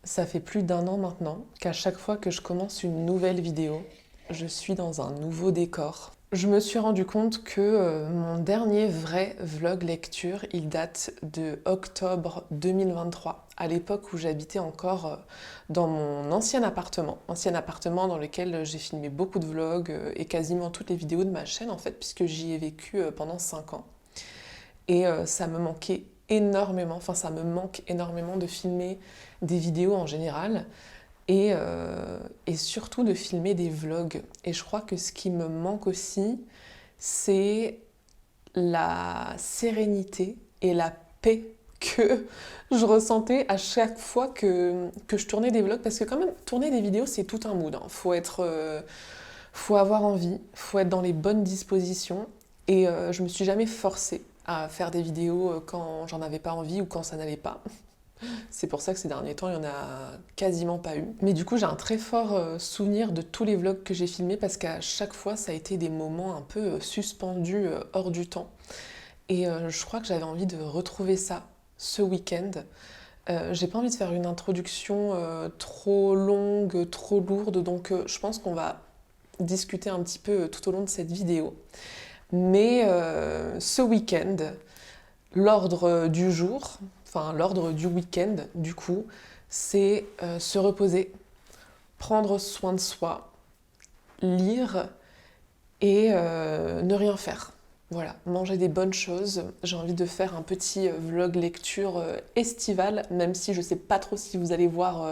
Ça fait plus d'un an maintenant qu'à chaque fois que je commence une nouvelle vidéo, je suis dans un nouveau décor. Je me suis rendu compte que mon dernier vrai vlog lecture, il date de octobre 2023, à l'époque où j'habitais encore dans mon ancien appartement dans lequel j'ai filmé beaucoup de vlogs et quasiment toutes les vidéos de ma chaîne en fait, puisque j'y ai vécu pendant 5 ans. Et ça me manquait énormément, enfin ça me manque énormément de filmer des vidéos en général et surtout de filmer des vlogs. Et je crois que ce qui me manque aussi, c'est la sérénité et la paix que je ressentais à chaque fois que je tournais des vlogs. Parce que quand même, tourner des vidéos, c'est tout un mood, hein. Faut avoir envie, faut être dans les bonnes dispositions. Et je me suis jamais forcée à faire des vidéos quand j'en avais pas envie ou quand ça n'allait pas. C'est pour ça que ces derniers temps, il n'y en a quasiment pas eu. Mais du coup, j'ai un très fort souvenir de tous les vlogs que j'ai filmés parce qu'à chaque fois, ça a été des moments un peu suspendus hors du temps. Et je crois que j'avais envie de retrouver ça ce week-end. J'ai pas envie de faire une introduction trop longue, trop lourde, donc je pense qu'on va discuter un petit peu tout au long de cette vidéo. Mais ce week-end, l'ordre du jour, enfin l'ordre du week-end, du coup, c'est se reposer, prendre soin de soi, lire et ne rien faire. Voilà, manger des bonnes choses. J'ai envie de faire un petit vlog lecture estival, même si je sais pas trop si vous allez voir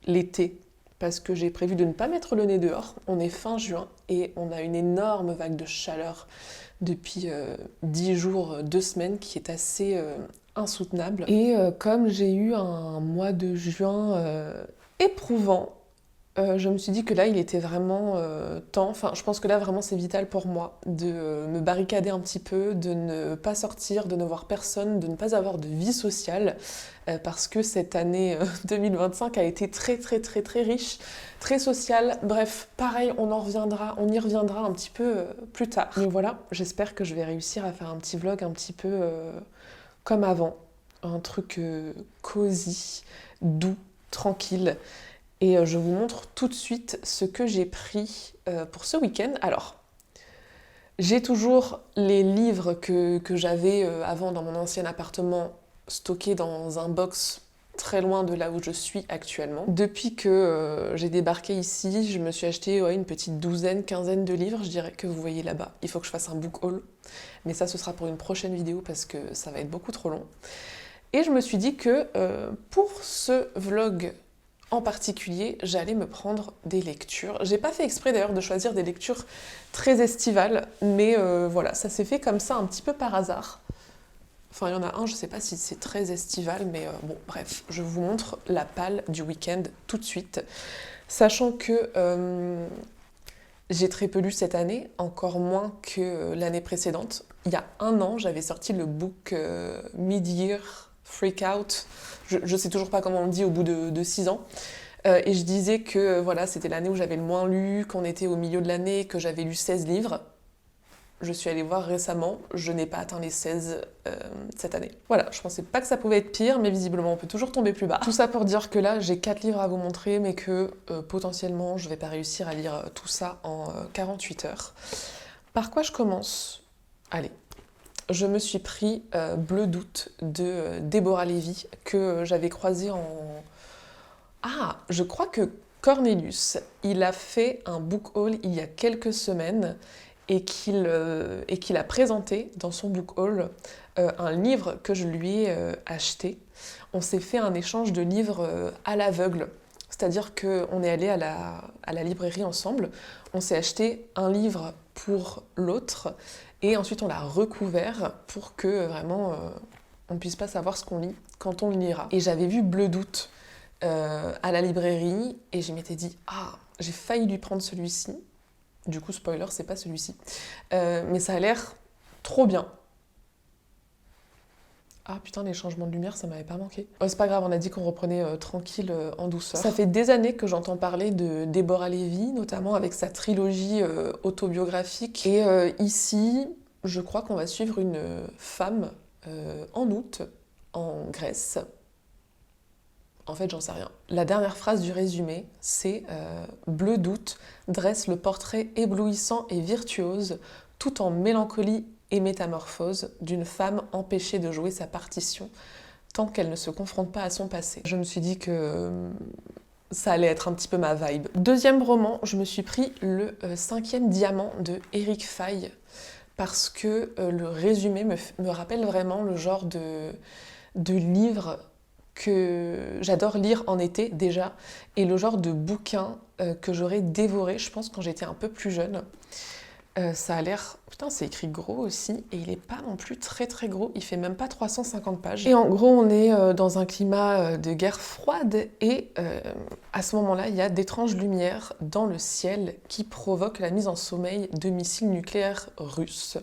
l'été, parce que j'ai prévu de ne pas mettre le nez dehors. On est fin juin et on a une énorme vague de chaleur depuis 10 jours, 2 semaines, qui est assez insoutenable. Et comme j'ai eu un mois de juin éprouvant, je me suis dit que là, il était vraiment temps. Enfin, je pense que là, vraiment, c'est vital pour moi de me barricader un petit peu, de ne pas sortir, de ne voir personne, de ne pas avoir de vie sociale, parce que cette année 2025 a été très, très, très, très riche, très sociale. Bref, pareil, on y reviendra un petit peu plus tard. Mais voilà, j'espère que je vais réussir à faire un petit vlog un petit peu comme avant. Un truc cosy, doux, tranquille. Et je vous montre tout de suite ce que j'ai pris pour ce week-end. Alors, j'ai toujours les livres que j'avais avant dans mon ancien appartement stockés dans un box très loin de là où je suis actuellement. Depuis que j'ai débarqué ici, je me suis acheté une petite douzaine, quinzaine de livres, je dirais, que vous voyez là-bas. Il faut que je fasse un book haul, mais ça ce sera pour une prochaine vidéo parce que ça va être beaucoup trop long. Et je me suis dit que pour ce vlog en particulier, j'allais me prendre des lectures. J'ai pas fait exprès d'ailleurs de choisir des lectures très estivales, mais voilà, ça s'est fait comme ça un petit peu par hasard. Enfin, il y en a un, je sais pas si c'est très estival, mais bon, bref, je vous montre la palle du week-end tout de suite. Sachant que j'ai très peu lu cette année, encore moins que l'année précédente. Il y a un an, j'avais sorti le book Mid-Year Freakout. Je sais toujours pas comment on le dit au bout de 6 ans. Et je disais que voilà, c'était l'année où j'avais le moins lu, qu'on était au milieu de l'année, que j'avais lu 16 livres. Je suis allée voir récemment, je n'ai pas atteint les 16 cette année. Voilà, je pensais pas que ça pouvait être pire, mais visiblement on peut toujours tomber plus bas. Tout ça pour dire que là, j'ai 4 livres à vous montrer, mais que potentiellement je vais pas réussir à lire tout ça en 48 heures. Par quoi je commence? Allez, je me suis pris Bleu d'août de Déborah Lévy, que j'avais croisé en... Ah, je crois que Cornelius, il a fait un book haul il y a quelques semaines et qu'il a présenté dans son book haul un livre que je lui ai acheté. On s'est fait un échange de livres à l'aveugle, c'est-à-dire qu'on est allé à la librairie ensemble, on s'est acheté un livre pour l'autre et ensuite on l'a recouvert pour que vraiment on ne puisse pas savoir ce qu'on lit quand on le lira. Et j'avais vu Bleu d'août à la librairie et je m'étais dit ah, j'ai failli lui prendre celui-ci. Du coup, spoiler, c'est pas celui-ci. Mais ça a l'air trop bien. Ah putain, les changements de lumière, ça m'avait pas manqué. Oh, c'est pas grave, on a dit qu'on reprenait tranquille, en douceur. Ça fait des années que j'entends parler de Déborah Lévy, notamment avec sa trilogie autobiographique. Et ici, je crois qu'on va suivre une femme en août, en Grèce. En fait, j'en sais rien. La dernière phrase du résumé, c'est Bleu d'août dresse le portrait éblouissant et virtuose, tout en mélancolie et métamorphose, d'une femme empêchée de jouer sa partition, tant qu'elle ne se confronte pas à son passé. Je me suis dit que ça allait être un petit peu ma vibe. Deuxième roman, je me suis pris le cinquième diamant de Eric Faye, parce que le résumé me rappelle vraiment le genre de livre que j'adore lire en été déjà, et le genre de bouquin que j'aurais dévoré, je pense, quand j'étais un peu plus jeune. Ça a l'air... Putain, c'est écrit gros aussi, et il est pas non plus très très gros, il fait même pas 350 pages. Et en gros, on est dans un climat de guerre froide, et à ce moment-là, il y a d'étranges lumières dans le ciel qui provoquent la mise en sommeil de missiles nucléaires russes.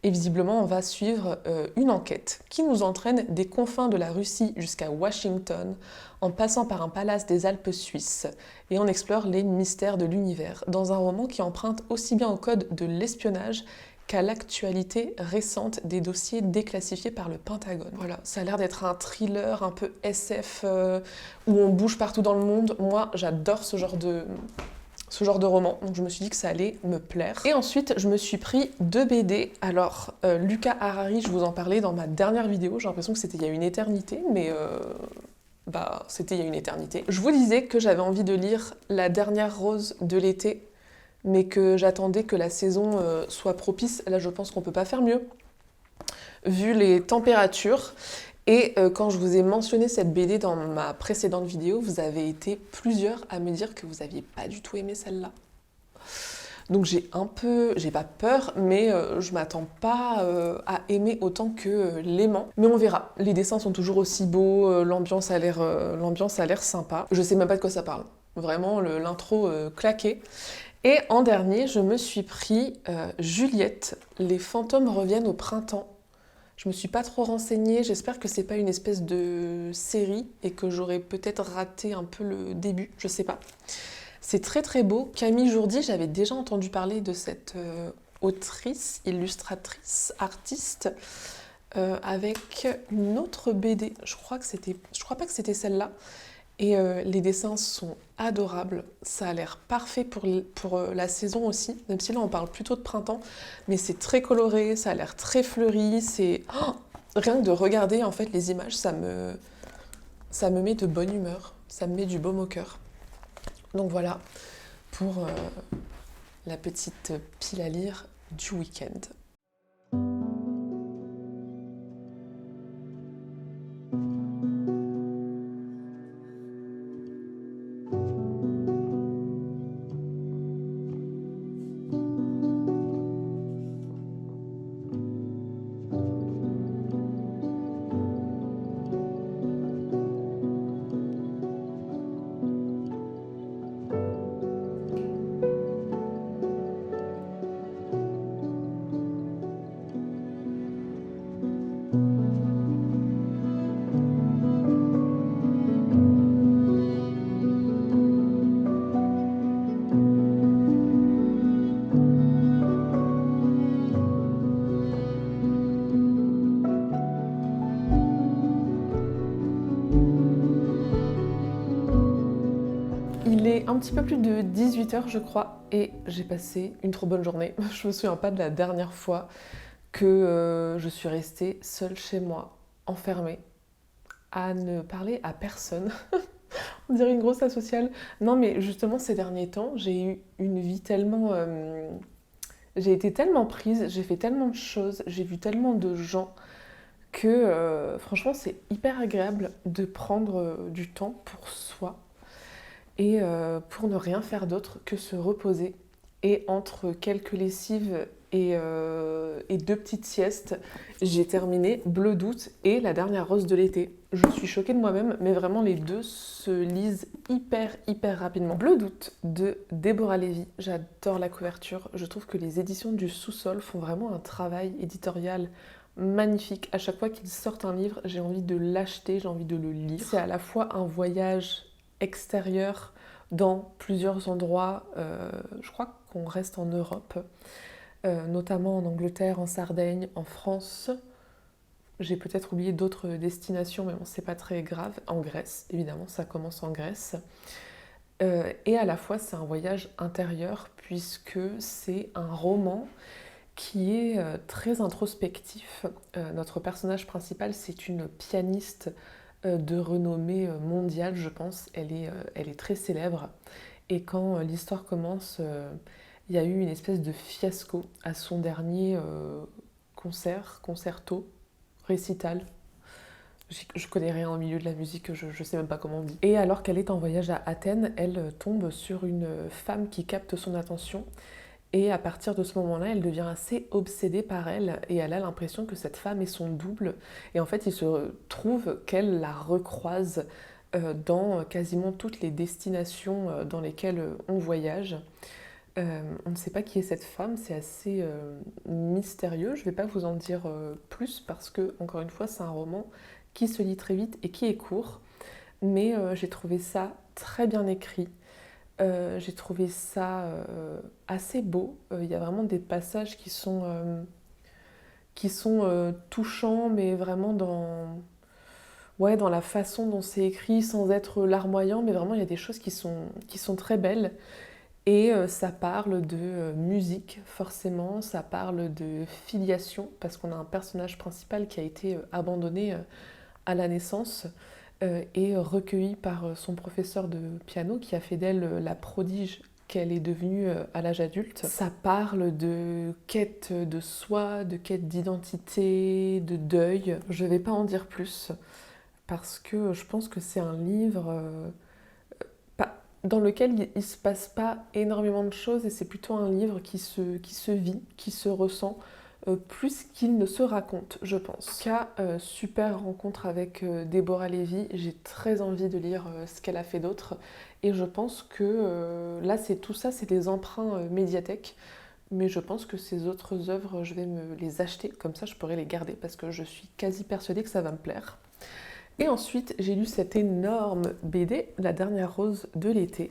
Et visiblement, on va suivre une enquête qui nous entraîne des confins de la Russie jusqu'à Washington, en passant par un palace des Alpes suisses, et on explore les mystères de l'univers, dans un roman qui emprunte aussi bien au code de l'espionnage qu'à l'actualité récente des dossiers déclassifiés par le Pentagone. Voilà, ça a l'air d'être un thriller un peu SF où on bouge partout dans le monde. Moi, j'adore ce genre de roman, donc je me suis dit que ça allait me plaire. Et ensuite, je me suis pris 2 BD. Alors, Luca Harari, je vous en parlais dans ma dernière vidéo, j'ai l'impression que c'était il y a une éternité, mais c'était il y a une éternité. Je vous disais que j'avais envie de lire La dernière rose de l'été, mais que j'attendais que la saison soit propice. Là, je pense qu'on peut pas faire mieux, vu les températures. Et quand je vous ai mentionné cette BD dans ma précédente vidéo, vous avez été plusieurs à me dire que vous n'aviez pas du tout aimé celle-là. Donc j'ai pas peur, mais je m'attends pas à aimer autant que L'aimant. Mais on verra. Les dessins sont toujours aussi beaux, l'ambiance a l'air sympa. Je sais même pas de quoi ça parle. Vraiment, l'intro claqué. Et en dernier, je me suis pris Juliette, les fantômes reviennent au printemps. Je me suis pas trop renseignée, j'espère que c'est pas une espèce de série et que j'aurais peut-être raté un peu le début, je sais pas. C'est très très beau. Camille Jourdi, j'avais déjà entendu parler de cette autrice, illustratrice, artiste, avec une autre BD. Je crois pas que c'était celle-là. Et les dessins sont adorables, ça a l'air parfait pour la saison aussi, même si là on parle plutôt de printemps, mais c'est très coloré, ça a l'air très fleuri, rien que de regarder en fait les images, ça me met de bonne humeur, ça me met du baume au cœur. Donc voilà pour la petite pile à lire du week-end. Il est un petit peu plus de 18h je crois et j'ai passé une trop bonne journée. Je me souviens pas de la dernière fois que je suis restée seule chez moi, enfermée, à ne parler à personne. On dirait une grosse asociale. Non mais justement ces derniers temps, j'ai eu une vie tellement... j'ai été tellement prise, j'ai fait tellement de choses, j'ai vu tellement de gens que franchement c'est hyper agréable de prendre du temps pour soi. Et pour ne rien faire d'autre que se reposer. Et entre quelques lessives et 2 petites siestes, j'ai terminé Bleu d'août et La dernière rose de l'été. Je suis choquée de moi-même, mais vraiment les deux se lisent hyper rapidement. Bleu d'août de Déborah Lévy, j'adore la couverture. Je trouve que les éditions du Sous-sol font vraiment un travail éditorial magnifique. À chaque fois qu'ils sortent un livre, j'ai envie de l'acheter, j'ai envie de le lire. C'est à la fois un voyage extérieur dans plusieurs endroits. Je crois qu'on reste en Europe, notamment en Angleterre, en Sardaigne, en France, J'ai peut-être oublié d'autres destinations, mais bon, c'est pas très grave. En Grèce, évidemment, ça commence en Grèce. Et à la fois, c'est un voyage intérieur, puisque c'est un roman qui est très introspectif. Notre personnage principal, c'est une pianiste de renommée mondiale, je pense. Elle est très célèbre. Et quand l'histoire commence, il y a eu une espèce de fiasco à son dernier concerto, récital. Je connais rien au milieu de la musique, je sais même pas comment on dit. Et alors qu'elle est en voyage à Athènes, elle tombe sur une femme qui capte son attention. Et à partir de ce moment-là, elle devient assez obsédée par elle et elle a l'impression que cette femme est son double. Et en fait, il se trouve qu'elle la recroise dans quasiment toutes les destinations dans lesquelles on voyage. On ne sait pas qui est cette femme, c'est assez mystérieux. Je ne vais pas vous en dire plus parce que, encore une fois, c'est un roman qui se lit très vite et qui est court. Mais j'ai trouvé ça très bien écrit. J'ai trouvé ça assez beau. Il y a vraiment des passages qui sont touchants, mais vraiment ouais, dans la façon dont c'est écrit, sans être larmoyant, mais vraiment il y a des choses qui sont très belles. Et ça parle de musique, forcément, ça parle de filiation, parce qu'on a un personnage principal qui a été abandonné à la naissance et recueilli par son professeur de piano, qui a fait d'elle la prodige qu'elle est devenue à l'âge adulte. Ça parle de quête de soi, de quête d'identité, de deuil. Je vais pas en dire plus, parce que je pense que c'est un livre dans lequel il se passe pas énormément de choses et c'est plutôt un livre qui se vit, qui se ressent plus qu'il ne se raconte, je pense. En tout cas, super rencontre avec Déborah Lévy. J'ai très envie de lire ce qu'elle a fait d'autre et je pense que là, c'est tout ça, c'est des emprunts médiathèque. Mais je pense que ces autres œuvres, je vais me les acheter, comme ça je pourrai les garder parce que je suis quasi persuadée que ça va me plaire. Et ensuite, j'ai lu cette énorme BD, La dernière rose de l'été.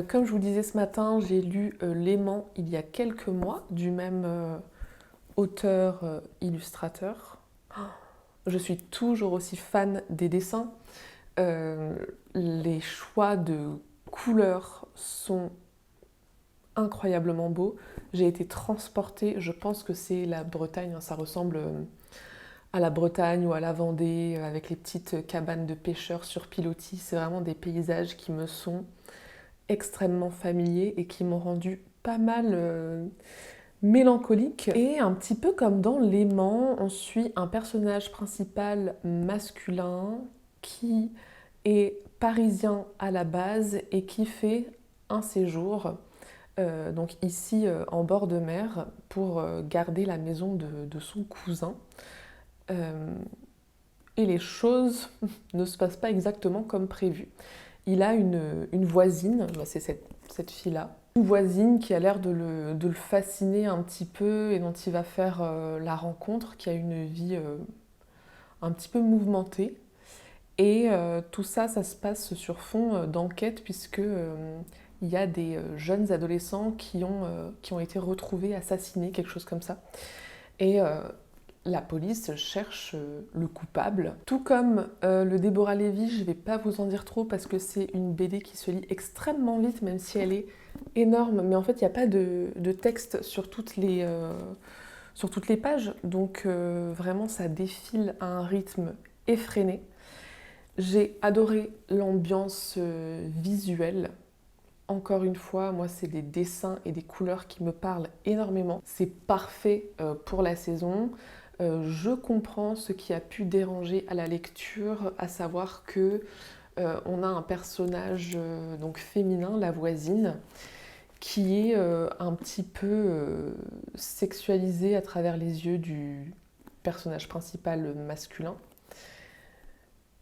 Comme je vous disais ce matin, j'ai lu L'aimant il y a quelques mois, du même auteur-illustrateur. Je suis toujours aussi fan des dessins. Les choix de couleurs sont incroyablement beaux. J'ai été transportée, je pense que c'est la Bretagne, hein, ça ressemble à la Bretagne ou à la Vendée, avec les petites cabanes de pêcheurs sur pilotis. C'est vraiment des paysages qui me sont extrêmement familiers et qui m'ont rendu pas mal mélancolique. Et un petit peu comme dans L'aimant, on suit un personnage principal masculin qui est parisien à la base et qui fait un séjour donc ici en bord de mer pour garder la maison de son cousin. Et les choses ne se passent pas exactement comme prévu. Il a une voisine, c'est cette fille-là, une voisine qui a l'air de le fasciner un petit peu et dont il va faire la rencontre, qui a une vie un petit peu mouvementée. Et tout ça, ça se passe sur fond d'enquête puisque il y a des jeunes adolescents qui ont été retrouvés assassinés, quelque chose comme ça. Et la police cherche le coupable. Tout comme le Déborah Lévy, je ne vais pas vous en dire trop parce que c'est une BD qui se lit extrêmement vite, même si elle est énorme. Mais en fait, il n'y a pas de texte sur toutes les pages. Donc vraiment, ça défile à un rythme effréné. J'ai adoré l'ambiance visuelle. Encore une fois, moi, c'est des dessins et des couleurs qui me parlent énormément. C'est parfait pour la saison. Je comprends ce qui a pu déranger à la lecture, à savoir que on a un personnage donc féminin, la voisine, qui est un petit peu sexualisé à travers les yeux du personnage principal masculin.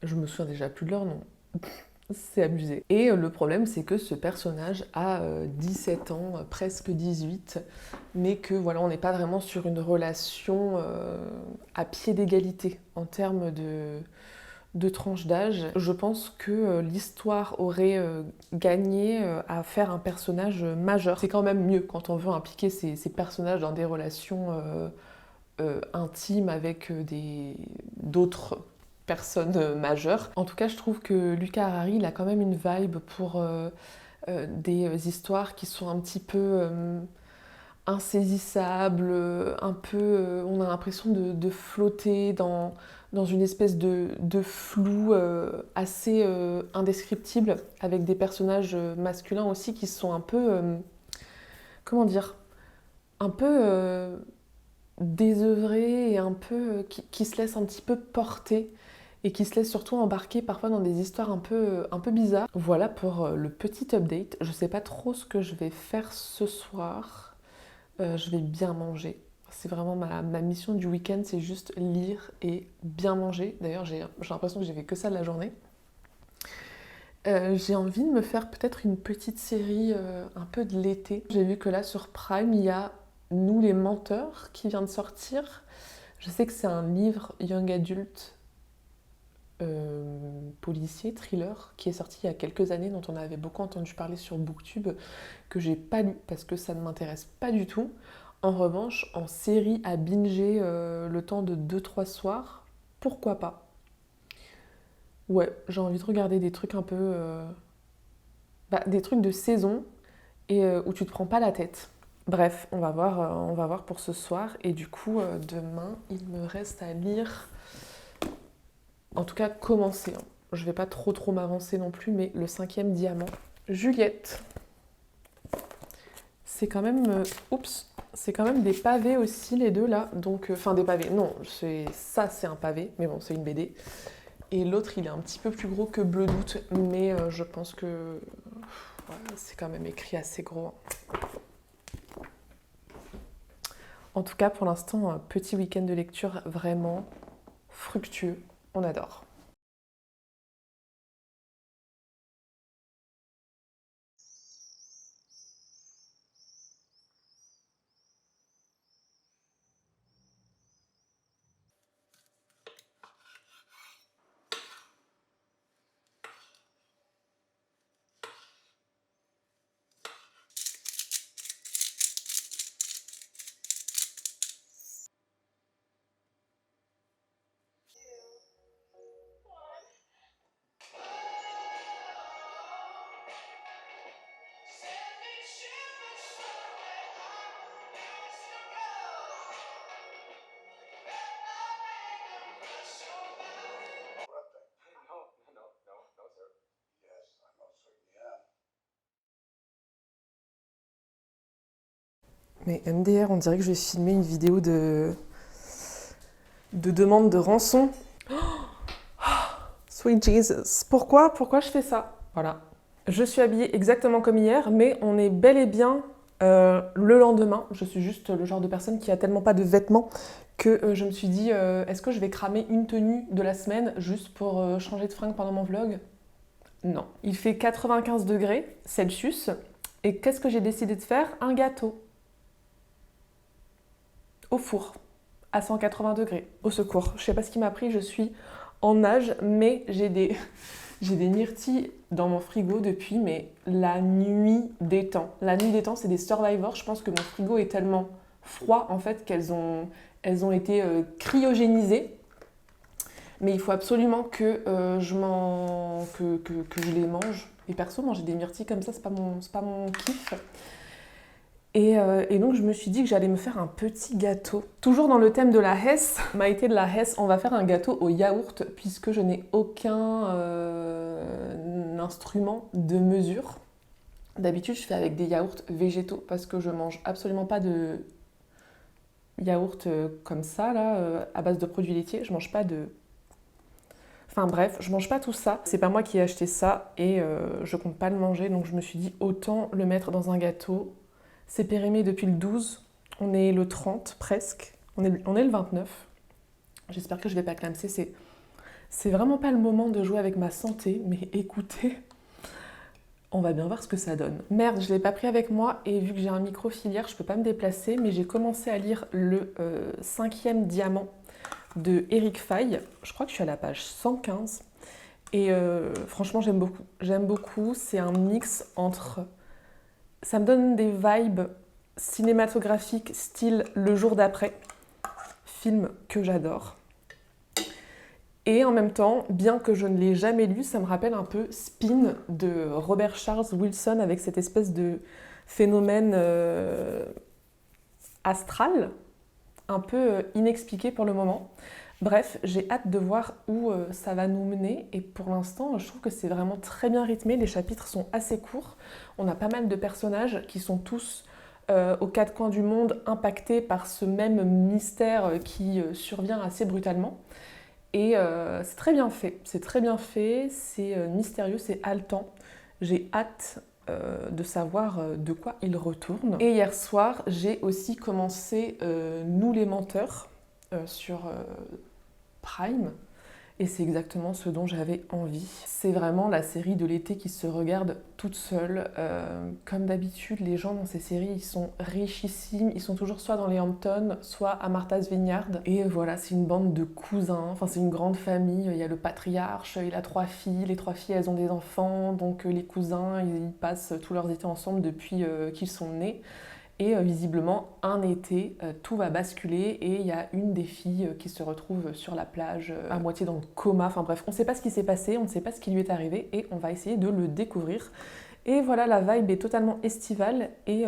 Je me souviens déjà plus de leur nom. C'est abusé. Et le problème, c'est que ce personnage a 17 ans, presque 18, mais que voilà, on n'est pas vraiment sur une relation à pied d'égalité en termes de tranche d'âge. Je pense que l'histoire aurait gagné à faire un personnage majeur. C'est quand même mieux quand on veut impliquer ces personnages dans des relations intime avec d'autres personnes majeures. En tout cas, je trouve que Luca Harari, il a quand même une vibe pour des histoires qui sont un petit peu insaisissables, un peu, on a l'impression de flotter dans une espèce de flou assez indescriptible, avec des personnages masculins aussi qui sont un peu, comment dire, un peu désœuvrés et un peu qui se laissent un petit peu porter et qui se laissent surtout embarquer parfois dans des histoires un peu bizarres. Voilà pour le petit update. Je sais pas trop ce que je vais faire ce soir. Je vais bien manger. C'est vraiment ma mission du week-end, c'est juste lire et bien manger. D'ailleurs, j'ai l'impression que j'ai fait que ça de la journée. J'ai envie de me faire peut-être une petite série un peu de l'été. J'ai vu que là sur Prime, il y a Nous les menteurs qui vient de sortir. Je sais que c'est un livre young adult policier, thriller, qui est sorti il y a quelques années, dont on avait beaucoup entendu parler sur Booktube, que j'ai pas lu parce que ça ne m'intéresse pas du tout. En revanche, en série à binger le temps de 2-3 soirs, pourquoi pas? Ouais, j'ai envie de regarder des trucs un peu... des trucs de saison et où tu te prends pas la tête. Bref, on va voir pour ce soir. Et du coup, demain, il me reste à lire... En tout cas, commencer. Hein. Je vais pas trop m'avancer non plus, mais le 5e diamant. Juliette. C'est quand même... c'est quand même des pavés aussi, les deux, là. Donc, enfin, des pavés. Non, ça, c'est un pavé. Mais bon, c'est une BD. Et l'autre, il est un petit peu plus gros que Bleu Doute. Mais je pense que... ouais, c'est quand même écrit assez gros. En tout cas, pour l'instant, petit week-end de lecture vraiment fructueux. On adore. Mais MDR, on dirait que je vais filmer une vidéo de demande de rançon. Sweet Jesus. Pourquoi je fais ça? Voilà. Je suis habillée exactement comme hier, mais on est bel et bien le lendemain. Je suis juste le genre de personne qui a tellement pas de vêtements que je me suis dit, est-ce que je vais cramer une tenue de la semaine juste pour changer de fringue pendant mon vlog? Non. Il fait 95 degrés Celsius. Et qu'est-ce que j'ai décidé de faire? Un gâteau. Au four. À 180 degrés. Au secours. Je sais pas ce qui m'a pris, je suis en nage, mais j'ai des myrtilles dans mon frigo depuis la nuit des temps. La nuit des temps, c'est des Survivor. Je pense que mon frigo est tellement froid en fait qu'elles ont été cryogénisées. Mais il faut absolument que que je les mange. Et perso, manger des myrtilles comme ça, c'est pas mon kiff. Et donc je me suis dit que j'allais me faire un petit gâteau. Toujours dans le thème de la Hesse, Maïté de la Hesse, on va faire un gâteau au yaourt puisque je n'ai aucun instrument de mesure. D'habitude je fais avec des yaourts végétaux parce que je mange absolument pas de yaourt comme ça là, à base de produits laitiers. Je mange pas de... Enfin bref, je mange pas tout ça. C'est pas moi qui ai acheté ça et je compte pas le manger, donc je me suis dit autant le mettre dans un gâteau. C'est périmé depuis le 12, on est le 30 presque, on est le 29. J'espère que je vais pas clamser, c'est vraiment pas le moment de jouer avec ma santé, mais écoutez, on va bien voir ce que ça donne. Merde, je l'ai pas pris avec moi et vu que j'ai un micro filière, je peux pas me déplacer, mais j'ai commencé à lire le 5e diamant de Eric Faye. Je crois que je suis à la page 115 et franchement j'aime beaucoup. J'aime beaucoup, c'est un mix entre... Ça me donne des vibes cinématographiques style Le jour d'après, film que j'adore. Et en même temps, bien que je ne l'ai jamais lu, ça me rappelle un peu Spin de Robert Charles Wilson avec cette espèce de phénomène astral, un peu inexpliqué pour le moment. Bref, j'ai hâte de voir où ça va nous mener et pour l'instant, je trouve que c'est vraiment très bien rythmé. Les chapitres sont assez courts. On a pas mal de personnages qui sont tous aux quatre coins du monde impactés par ce même mystère qui survient assez brutalement. Et c'est très bien fait, c'est mystérieux, c'est haletant. J'ai hâte de savoir de quoi il retourne. Et hier soir, j'ai aussi commencé Nous les menteurs sur Prime. Et c'est exactement ce dont j'avais envie. C'est vraiment la série de l'été qui se regarde toute seule. Comme d'habitude, les gens dans ces séries, ils sont richissimes. Ils sont toujours soit dans les Hamptons, soit à Martha's Vineyard. Et voilà, c'est une bande de cousins. Enfin, c'est une grande famille. Il y a le patriarche, il a 3 filles. Les 3 filles, elles ont des enfants. Donc les cousins, ils passent tous leurs étés ensemble depuis qu'ils sont nés. Et visiblement, un été, tout va basculer et il y a une des filles qui se retrouve sur la plage, à moitié dans le coma. Enfin bref, on ne sait pas ce qui s'est passé, on ne sait pas ce qui lui est arrivé et on va essayer de le découvrir. Et voilà, la vibe est totalement estivale et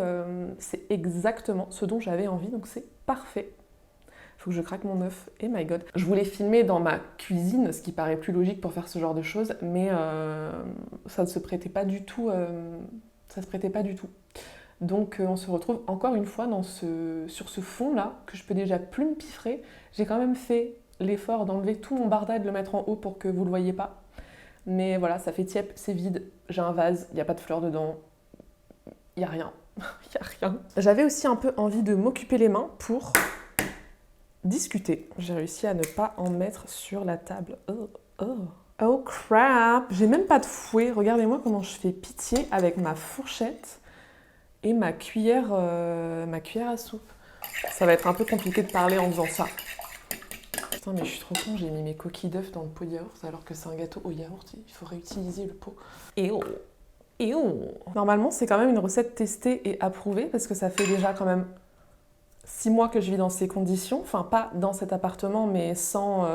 c'est exactement ce dont j'avais envie, donc c'est parfait. Faut que je craque mon œuf, et my god. Je voulais filmer dans ma cuisine, ce qui paraît plus logique pour faire ce genre de choses, mais ça ne se prêtait pas du tout. Donc on se retrouve encore une fois sur ce fond-là, que je peux déjà plus me piffrer. J'ai quand même fait l'effort d'enlever tout mon barda et de le mettre en haut pour que vous ne le voyez pas. Mais voilà, ça fait tiep, c'est vide, j'ai un vase, il n'y a pas de fleurs dedans, il n'y a rien. Il n'y a rien. J'avais aussi un peu envie de m'occuper les mains pour discuter. J'ai réussi à ne pas en mettre sur la table. Oh crap! J'ai même pas de fouet, regardez-moi comment je fais pitié avec ma fourchette et ma cuillère à soupe. Ça va être un peu compliqué de parler en faisant ça. Putain, mais je suis trop con, j'ai mis mes coquilles d'œufs dans le pot de yaourt alors que c'est un gâteau au yaourt, il faut réutiliser le pot. Normalement, c'est quand même une recette testée et approuvée parce que ça fait déjà quand même 6 mois que je vis dans ces conditions. Enfin, pas dans cet appartement, mais sans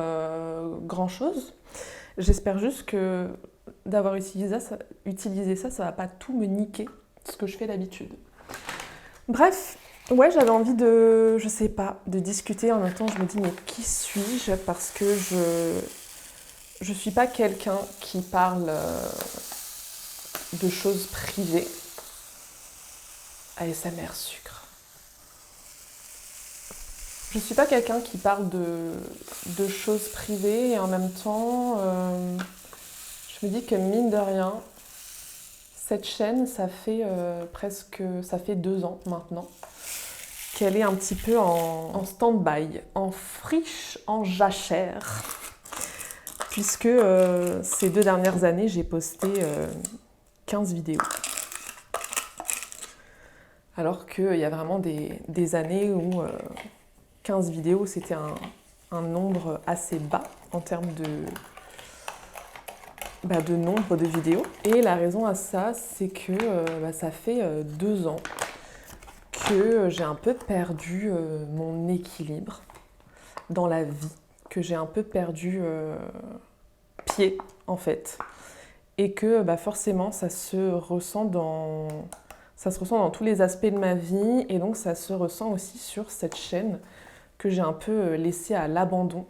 grand-chose. J'espère juste que d'avoir utilisé ça, ça va pas tout me niquer. Ce que je fais d'habitude. Bref, ouais, j'avais envie de, je sais pas, de discuter. En même temps, je me dis, mais qui suis-je? Parce que je suis pas quelqu'un qui parle de choses privées. ASMR sucre. Je suis pas quelqu'un qui parle de choses privées et en même temps, je me dis que mine de rien, cette chaîne, ça fait 2 ans maintenant qu'elle est un petit peu en stand-by, en friche, en jachère. Puisque ces 2 dernières années, j'ai posté 15 vidéos. Alors qu'il y a vraiment des années où 15 vidéos, c'était un nombre assez bas en termes de nombre de vidéos. Et la raison à ça, c'est que ça fait 2 ans que j'ai un peu perdu mon équilibre dans la vie, que j'ai un peu perdu pied en fait. Et que forcément ça se ressent dans tous les aspects de ma vie et donc ça se ressent aussi sur cette chaîne que j'ai un peu laissée à l'abandon.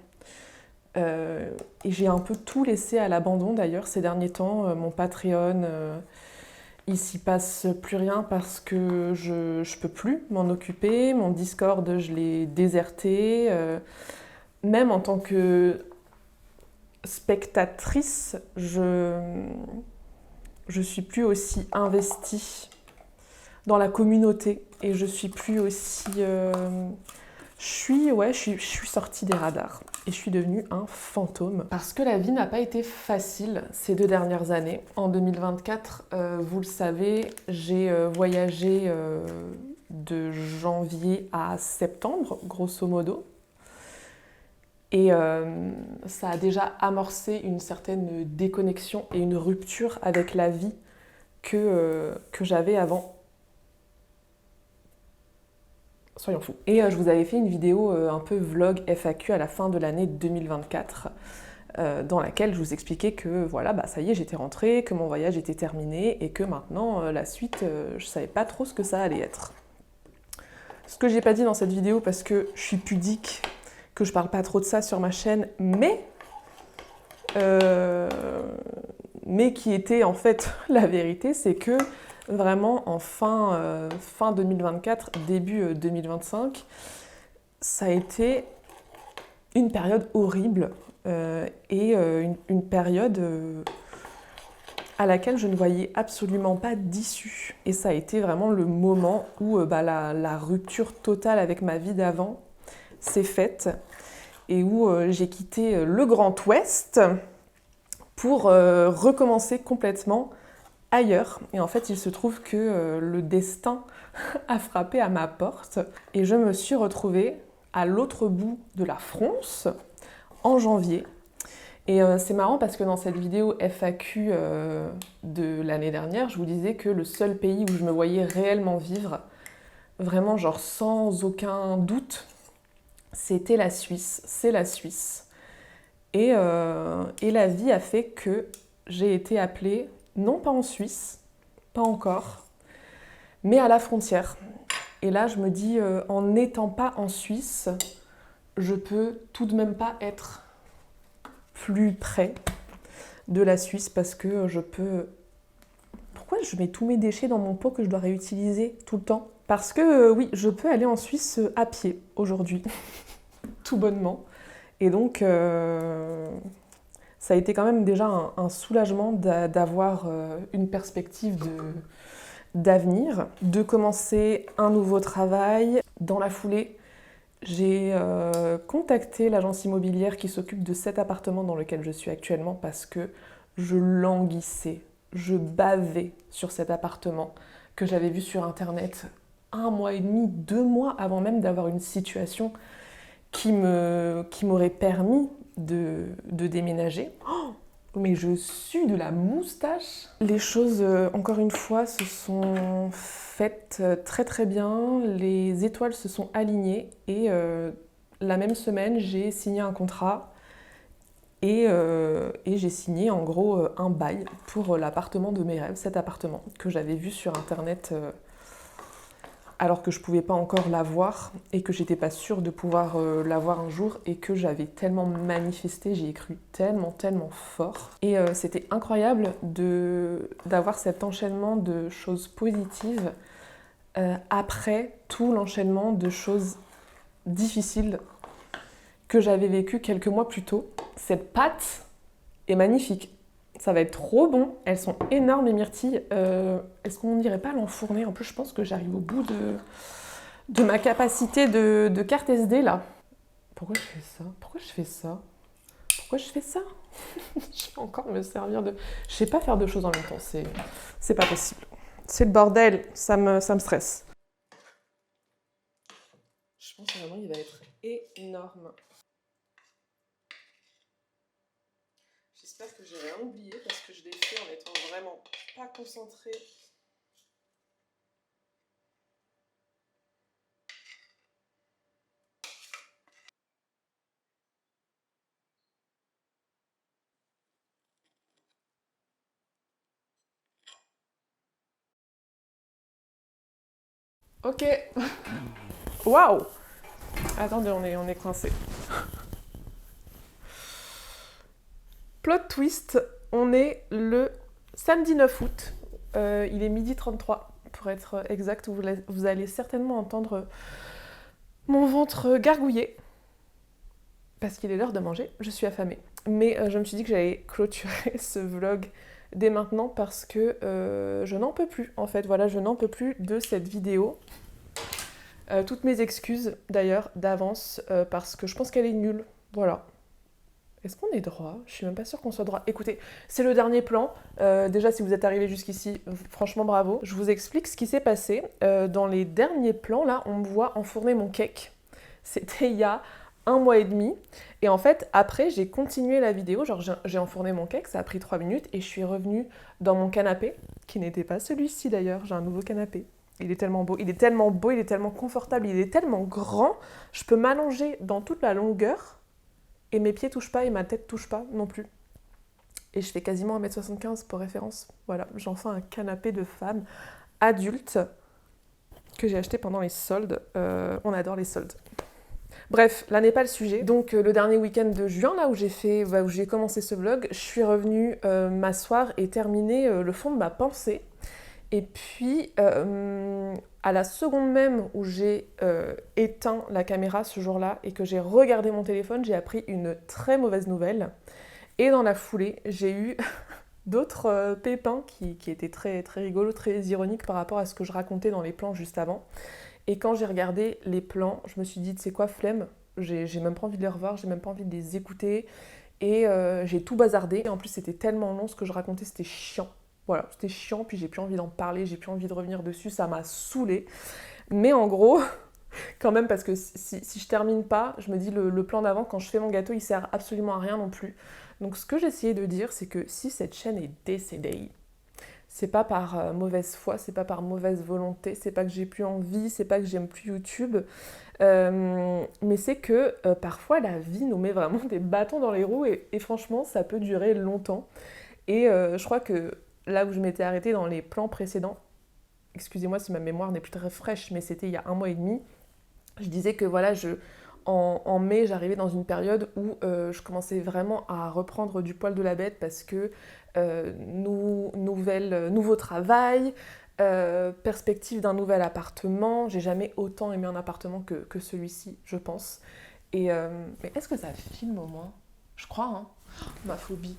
Et j'ai un peu tout laissé à l'abandon d'ailleurs ces derniers temps. Mon Patreon, il s'y passe plus rien parce que je peux plus m'en occuper. Mon Discord, je l'ai déserté. Même en tant que spectatrice, je suis plus aussi investie dans la communauté et je suis plus aussi... Je suis sortie des radars et je suis devenue un fantôme. Parce que la vie n'a pas été facile ces 2 dernières années. En 2024, vous le savez, j'ai voyagé de janvier à septembre, grosso modo. Et ça a déjà amorcé une certaine déconnexion et une rupture avec la vie que j'avais avant. soyons fous. Et je vous avais fait une vidéo un peu vlog FAQ à la fin de l'année 2024 dans laquelle je vous expliquais que voilà, bah ça y est, j'étais rentrée, que mon voyage était terminé et que maintenant la suite, je savais pas trop ce que ça allait être. Ce que j'ai pas dit dans cette vidéo parce que je suis pudique, que je parle pas trop de ça sur ma chaîne, mais qui était en fait la vérité, c'est que vraiment en fin 2024, début 2025, ça a été une période horrible une période à laquelle je ne voyais absolument pas d'issue. Et ça a été vraiment le moment où la rupture totale avec ma vie d'avant s'est faite et où j'ai quitté le Grand Ouest pour recommencer complètement ailleurs. Et en fait, il se trouve que le destin a frappé à ma porte et je me suis retrouvée à l'autre bout de la France en janvier. Et c'est marrant parce que dans cette vidéo FAQ de l'année dernière, je vous disais que le seul pays où je me voyais réellement vivre, vraiment genre sans aucun doute, c'était la Suisse. C'est la Suisse. Et la vie a fait que j'ai été appelée, non pas en Suisse, pas encore, mais à la frontière. Et là, je me dis, en n'étant pas en Suisse, je peux tout de même pas être plus près de la Suisse parce que je peux... Pourquoi je mets tous mes déchets dans mon pot que je dois réutiliser tout le temps? Parce que oui, je peux aller en Suisse à pied aujourd'hui, tout bonnement. Et donc, ça a été quand même déjà un soulagement d'avoir une perspective d'avenir, de commencer un nouveau travail. Dans la foulée, j'ai contacté l'agence immobilière qui s'occupe de cet appartement dans lequel je suis actuellement parce que je languissais, je bavais sur cet appartement que j'avais vu sur internet 1 mois et demi, 2 mois avant même d'avoir une situation qui m'aurait permis de déménager. Oh, mais je sue de la moustache. Les choses, encore une fois, se sont faites très très bien. Les étoiles se sont alignées et la même semaine, j'ai signé un contrat et j'ai signé en gros un bail pour l'appartement de mes rêves, cet appartement que j'avais vu sur internet alors que je pouvais pas encore l'avoir et que j'étais pas sûre de pouvoir l'avoir un jour et que j'avais tellement manifesté, j'y ai cru tellement fort. Et c'était incroyable d'avoir cet enchaînement de choses positives après tout l'enchaînement de choses difficiles que j'avais vécu quelques mois plus tôt. Cette pâte est magnifique. Ça va être trop bon. Elles sont énormes, les myrtilles. Est-ce qu'on dirait pas l'enfourner? En plus, je pense que j'arrive au bout de ma capacité de carte SD, là. Pourquoi je fais ça? Pourquoi je fais ça? Pourquoi je fais ça? Je vais encore me servir de... Je sais pas faire deux choses en même temps. C'est pas possible. C'est le bordel. Ça me stresse. Je pense vraiment qu'il va être énorme. J'espère que j'ai rien oublié parce que je l'ai fait en étant vraiment pas concentrée. Ok. Waouh. Attendez, on est coincé. Plot twist, on est le samedi 9 août. Il est 12h33 pour être exact. Vous allez certainement entendre mon ventre gargouiller parce qu'il est l'heure de manger. Je suis affamée. Mais je me suis dit que j'allais clôturer ce vlog dès maintenant parce que je n'en peux plus. En fait, voilà, je n'en peux plus de cette vidéo. Toutes mes excuses d'ailleurs d'avance parce que je pense qu'elle est nulle. Voilà. Est-ce qu'on est droit? Je suis même pas sûre qu'on soit droit. Écoutez, c'est le dernier plan. Déjà, si vous êtes arrivé jusqu'ici, franchement bravo. Je vous explique ce qui s'est passé. Dans les derniers plans, là, on me voit enfourner mon cake. C'était il y a 1 mois et demi. Et en fait, après, j'ai continué la vidéo. Genre, j'ai enfourné mon cake, ça a pris 3 minutes. Et je suis revenue dans mon canapé, qui n'était pas celui-ci d'ailleurs. J'ai un nouveau canapé. Il est tellement beau, il est tellement beau, il est tellement confortable, il est tellement grand. Je peux m'allonger dans toute la longueur et mes pieds touchent pas et ma tête touche pas non plus. Et je fais quasiment 1m75 pour référence. Voilà, j'ai enfin un canapé de femme adulte que j'ai acheté pendant les soldes. On adore les soldes. Bref, là n'est pas le sujet. Donc le dernier week-end de juin, là où j'ai commencé ce vlog, je suis revenue m'asseoir et terminer le fond de ma pensée. Et puis, à la seconde même où j'ai éteint la caméra ce jour-là et que j'ai regardé mon téléphone, j'ai appris une très mauvaise nouvelle. Et dans la foulée, j'ai eu d'autres pépins qui étaient très, très rigolos, très ironiques par rapport à ce que je racontais dans les plans juste avant. Et quand j'ai regardé les plans, je me suis dit, tu sais quoi, flemme, j'ai même pas envie de les revoir, j'ai même pas envie de les écouter. Et j'ai tout bazardé. Et en plus, c'était tellement long, ce que je racontais, c'était chiant. Voilà, c'était chiant, puis j'ai plus envie d'en parler, j'ai plus envie de revenir dessus, ça m'a saoulée. Mais en gros, quand même, parce que si je termine pas, je me dis le plan d'avant, quand je fais mon gâteau, il sert absolument à rien non plus. Donc ce que j'essayais de dire, c'est que si cette chaîne est décédée, c'est pas par mauvaise foi, c'est pas par mauvaise volonté, c'est pas que j'ai plus envie, c'est pas que j'aime plus YouTube, mais c'est que parfois la vie nous met vraiment des bâtons dans les roues et franchement ça peut durer longtemps. Et je crois que là où je m'étais arrêtée dans les plans précédents, excusez-moi si ma mémoire n'est plus très fraîche, mais c'était il y a 1 mois et demi, je disais que voilà, en mai, j'arrivais dans une période où je commençais vraiment à reprendre du poil de la bête parce que nouveau travail, perspective d'un nouvel appartement. J'ai jamais autant aimé un appartement que celui-ci, je pense. Mais est-ce que ça filme au moins? Je crois, hein. Ma phobie.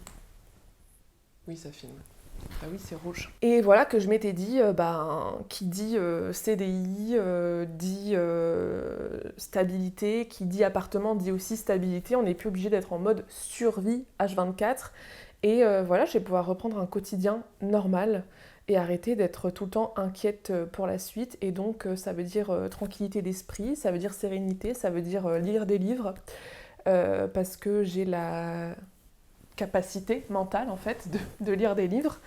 Oui, ça filme. Ah oui, c'est rouge. Et voilà que je m'étais dit, qui dit CDI, dit stabilité, qui dit appartement, dit aussi stabilité. On n'est plus obligé d'être en mode survie H24. Et voilà, je vais pouvoir reprendre un quotidien normal et arrêter d'être tout le temps inquiète pour la suite. Et donc, ça veut dire tranquillité d'esprit, ça veut dire sérénité, ça veut dire lire des livres. Parce que j'ai la capacité mentale en fait de lire des livres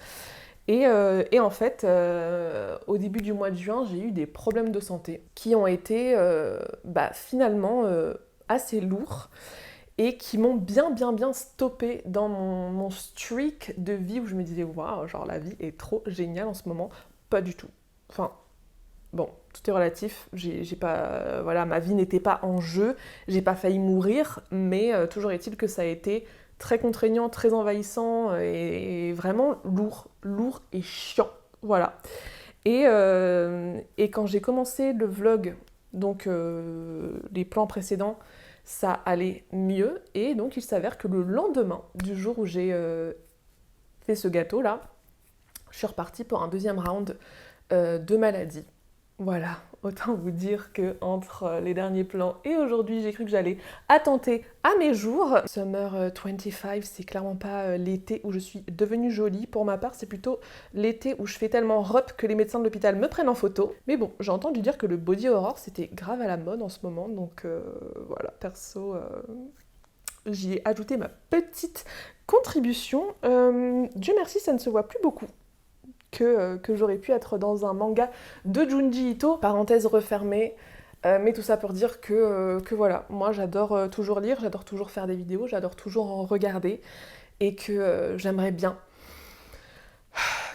et en fait au début du mois de juin j'ai eu des problèmes de santé qui ont été finalement assez lourds et qui m'ont bien stoppé dans mon streak de vie où je me disais waouh, genre la vie est trop géniale en ce moment. Pas du tout. Enfin bon, tout est relatif, j'ai pas, voilà, ma vie n'était pas en jeu, j'ai pas failli mourir, mais toujours est-il que ça a été très contraignant, très envahissant et vraiment lourd et chiant, voilà. Et quand j'ai commencé le vlog, donc les plans précédents, ça allait mieux, et donc il s'avère que le lendemain du jour où j'ai fait ce gâteau-là, je suis repartie pour un deuxième round de maladie. Voilà, autant vous dire que entre les derniers plans et aujourd'hui, j'ai cru que j'allais attenter à mes jours. Summer 25, c'est clairement pas l'été où je suis devenue jolie. Pour ma part, c'est plutôt l'été où je fais tellement rep que les médecins de l'hôpital me prennent en photo. Mais bon, j'ai entendu dire que le body horror, c'était grave à la mode en ce moment. Donc voilà, perso, j'y ai ajouté ma petite contribution. Dieu merci, ça ne se voit plus beaucoup. Que j'aurais pu être dans un manga de Junji Ito, parenthèse refermée, mais tout ça pour dire que voilà, moi j'adore toujours lire, j'adore toujours faire des vidéos, j'adore toujours en regarder, et que j'aimerais bien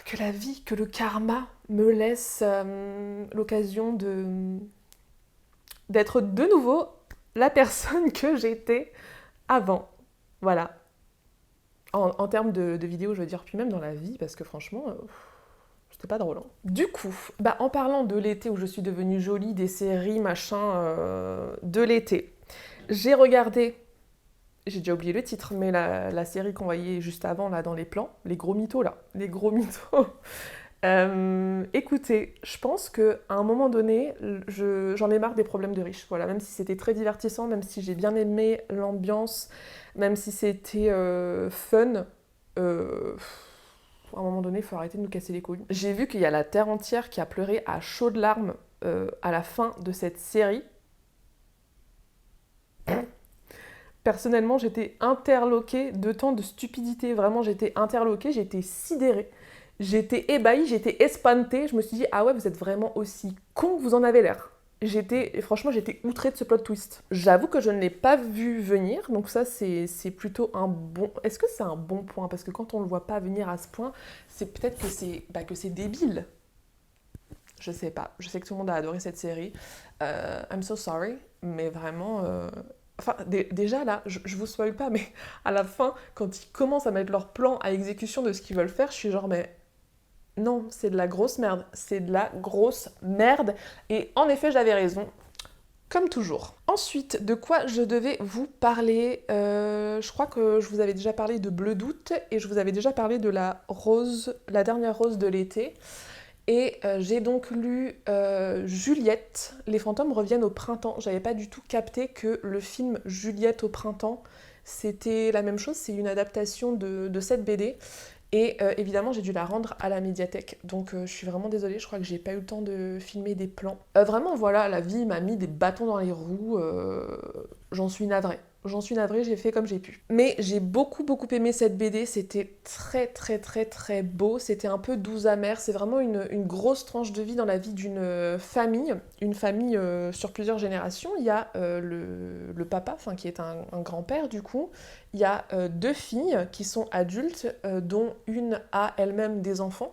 que la vie, que le karma me laisse l'occasion d'être de nouveau la personne que j'étais avant. Voilà. En termes de vidéos, je veux dire, puis même dans la vie, parce que franchement... C'était pas drôle. Hein. Du coup, en parlant de l'été où je suis devenue jolie, des séries, machin, de l'été, j'ai regardé, j'ai déjà oublié le titre, mais la série qu'on voyait juste avant, là, dans les plans, les gros mythos, là, les gros mythos. Écoutez, je pense qu'à un moment donné, j'en ai marre des problèmes de riches. Voilà, même si c'était très divertissant, même si j'ai bien aimé l'ambiance, même si c'était fun, à un moment donné, il faut arrêter de nous casser les couilles. J'ai vu qu'il y a la terre entière qui a pleuré à chaudes larmes à la fin de cette série. Personnellement, j'étais interloquée de tant de stupidité. Vraiment, j'étais interloquée, j'étais sidérée. J'étais ébahie, j'étais espantée. Je me suis dit, ah ouais, vous êtes vraiment aussi con que vous en avez l'air. Franchement, j'étais outrée de ce plot twist. J'avoue que je ne l'ai pas vu venir, donc ça, c'est plutôt un bon... Est-ce que c'est un bon point? Parce que quand on le voit pas venir à ce point, c'est peut-être que c'est débile. Je sais pas. Je sais que tout le monde a adoré cette série. I'm so sorry, mais vraiment... Enfin, déjà là, je vous spoil pas, mais à la fin, quand ils commencent à mettre leur plan à exécution de ce qu'ils veulent faire, je suis genre, mais non, c'est de la grosse merde. C'est de la grosse merde. Et en effet, j'avais raison. Comme toujours. Ensuite, de quoi je devais vous parler Je crois que je vous avais déjà parlé de Bleu d'août et je vous avais déjà parlé de la dernière rose de l'été. Et j'ai donc lu Juliette, les fantômes reviennent au printemps. J'avais pas du tout capté que le film Juliette au printemps, c'était la même chose, c'est une adaptation de cette BD. Et évidemment, j'ai dû la rendre à la médiathèque. Donc je suis vraiment désolée, je crois que j'ai pas eu le temps de filmer des plans. Vraiment, voilà, la vie m'a mis des bâtons dans les roues. J'en suis navrée. J'en suis navrée, j'ai fait comme j'ai pu. Mais j'ai beaucoup aimé cette BD, c'était très beau, c'était un peu doux amer, c'est vraiment une grosse tranche de vie dans la vie d'une famille, une famille sur plusieurs générations. Il y a le papa, enfin qui est un grand-père du coup, il y a deux filles qui sont adultes, dont une a elle-même des enfants.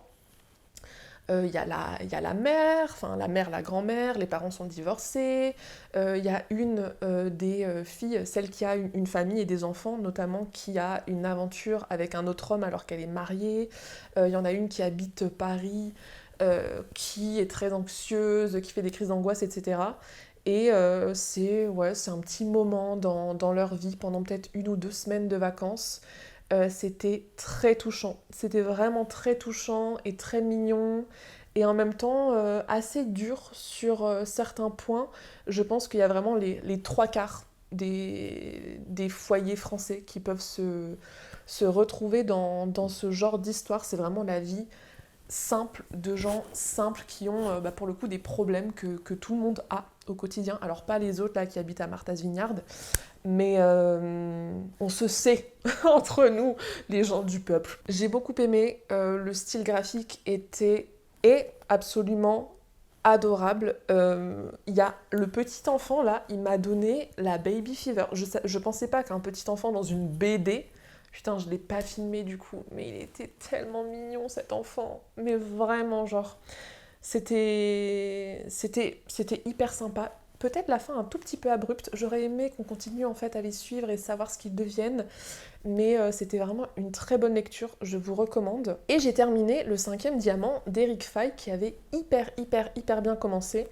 Il y a la mère, enfin la mère, la grand-mère, les parents sont divorcés. Il y a une des filles, celle qui a une famille et des enfants, notamment qui a une aventure avec un autre homme alors qu'elle est mariée. Il y en a une qui habite Paris, qui est très anxieuse, qui fait des crises d'angoisse, etc. Et c'est un petit moment dans leur vie, pendant peut-être 1 ou 2 semaines de vacances. C'était très touchant. C'était vraiment très touchant et très mignon. Et en même temps, assez dur sur certains points. Je pense qu'il y a vraiment les 3 quarts des foyers français qui peuvent se retrouver dans ce genre d'histoire. C'est vraiment la vie simple de gens simples qui ont pour le coup des problèmes que tout le monde a au quotidien. Alors pas les autres là qui habitent à Martha's Vineyard, mais on se sait entre nous, les gens du peuple. J'ai beaucoup aimé, le style graphique est absolument adorable. Il y a le petit enfant là, il m'a donné la baby fever. Je pensais pas qu'un petit enfant dans une BD, putain je l'ai pas filmé du coup, mais il était tellement mignon cet enfant, mais vraiment genre, c'était hyper sympa. Peut-être la fin un tout petit peu abrupte. J'aurais aimé qu'on continue en fait à les suivre et savoir ce qu'ils deviennent. Mais c'était vraiment une très bonne lecture, je vous recommande. Et j'ai terminé le 5e diamant d'Eric Fay qui avait hyper bien commencé.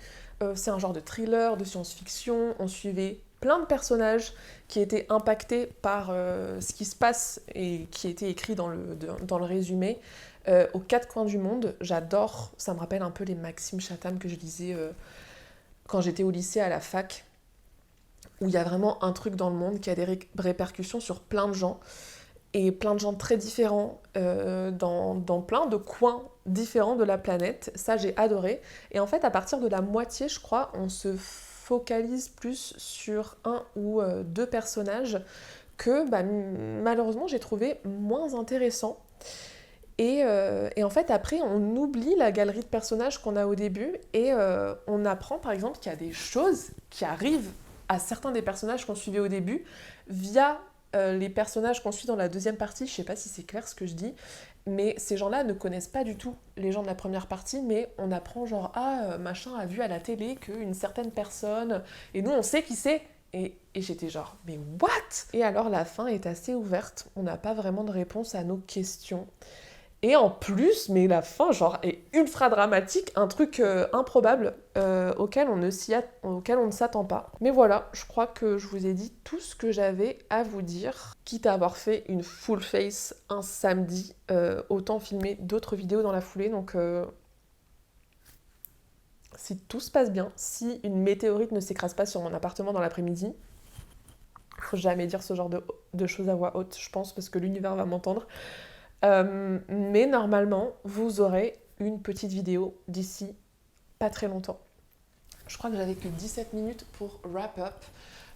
C'est un genre de thriller, de science-fiction. On suivait plein de personnages qui étaient impactés par ce qui se passe et qui était écrit dans le résumé. Aux 4 coins du monde, j'adore. Ça me rappelle un peu les Maxime Chatham que je lisais quand j'étais au lycée à la fac, où il y a vraiment un truc dans le monde qui a des répercussions sur plein de gens, et plein de gens très différents, dans plein de coins différents de la planète. Ça, j'ai adoré. Et en fait, à partir de la moitié, je crois, on se focalise plus sur 1 ou 2 personnages que, malheureusement, j'ai trouvé moins intéressants. Et en fait, après, on oublie la galerie de personnages qu'on a au début et on apprend, par exemple, qu'il y a des choses qui arrivent à certains des personnages qu'on suivait au début via les personnages qu'on suit dans la deuxième partie. Je sais pas si c'est clair ce que je dis, mais ces gens-là ne connaissent pas du tout les gens de la première partie, mais on apprend genre, machin a vu à la télé qu'une certaine personne, et nous on sait qui c'est. Et j'étais genre, mais what? Et alors la fin est assez ouverte, on n'a pas vraiment de réponse à nos questions. Et en plus, mais la fin, genre, est ultra dramatique, un truc improbable auquel on ne s'attend pas. Mais voilà, je crois que je vous ai dit tout ce que j'avais à vous dire. Quitte à avoir fait une full face un samedi, autant filmer d'autres vidéos dans la foulée. Donc, si tout se passe bien, si une météorite ne s'écrase pas sur mon appartement dans l'après-midi, faut jamais dire ce genre de choses à voix haute, je pense, parce que l'univers va m'entendre. Mais normalement, vous aurez une petite vidéo d'ici pas très longtemps. Je crois que j'avais que 17 minutes pour wrap up.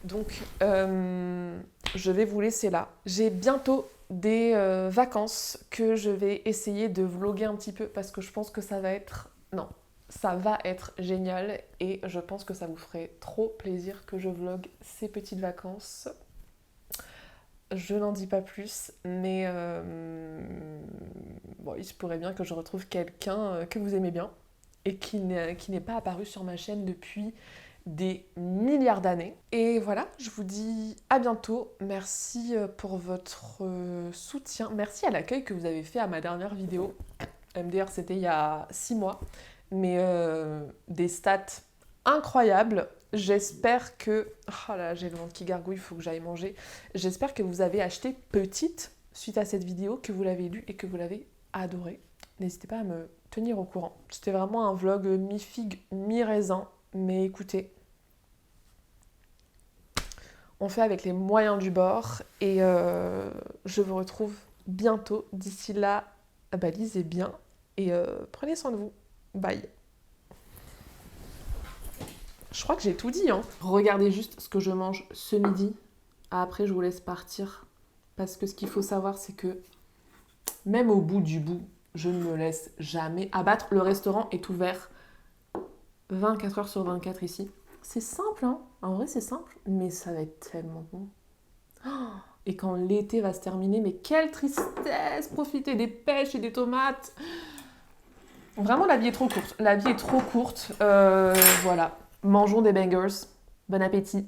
Donc, je vais vous laisser là. J'ai bientôt des vacances que je vais essayer de vlogger un petit peu parce que je pense que ça va être... Non, ça va être génial et je pense que ça vous ferait trop plaisir que je vlogue ces petites vacances. Je n'en dis pas plus, mais bon, il se pourrait bien que je retrouve quelqu'un que vous aimez bien et qui n'est pas apparu sur ma chaîne depuis des milliards d'années. Et voilà, je vous dis à bientôt. Merci pour votre soutien. Merci à l'accueil que vous avez fait à ma dernière vidéo. MDR, c'était il y a 6 mois. Mais des stats incroyables. J'espère que... Oh là, j'ai le ventre qui gargouille, il faut que j'aille manger. J'espère que vous avez acheté petite suite à cette vidéo, que vous l'avez lue et que vous l'avez adorée. N'hésitez pas à me tenir au courant. C'était vraiment un vlog mi-figue, mi-raisin. Mais écoutez, on fait avec les moyens du bord. Et je vous retrouve bientôt. D'ici là, lisez bien et prenez soin de vous. Bye. Je crois que j'ai tout dit, hein. Regardez juste ce que je mange ce midi. Après, je vous laisse partir. Parce que ce qu'il faut savoir, c'est que même au bout du bout, je ne me laisse jamais abattre. Le restaurant est ouvert 24 heures sur 24 ici. C'est simple, hein. En vrai, c'est simple. Mais ça va être tellement bon. Et quand l'été va se terminer, mais quelle tristesse! Profiter des pêches et des tomates. Vraiment, la vie est trop courte. La vie est trop courte. Voilà. Mangeons des bangers. Bon appétit.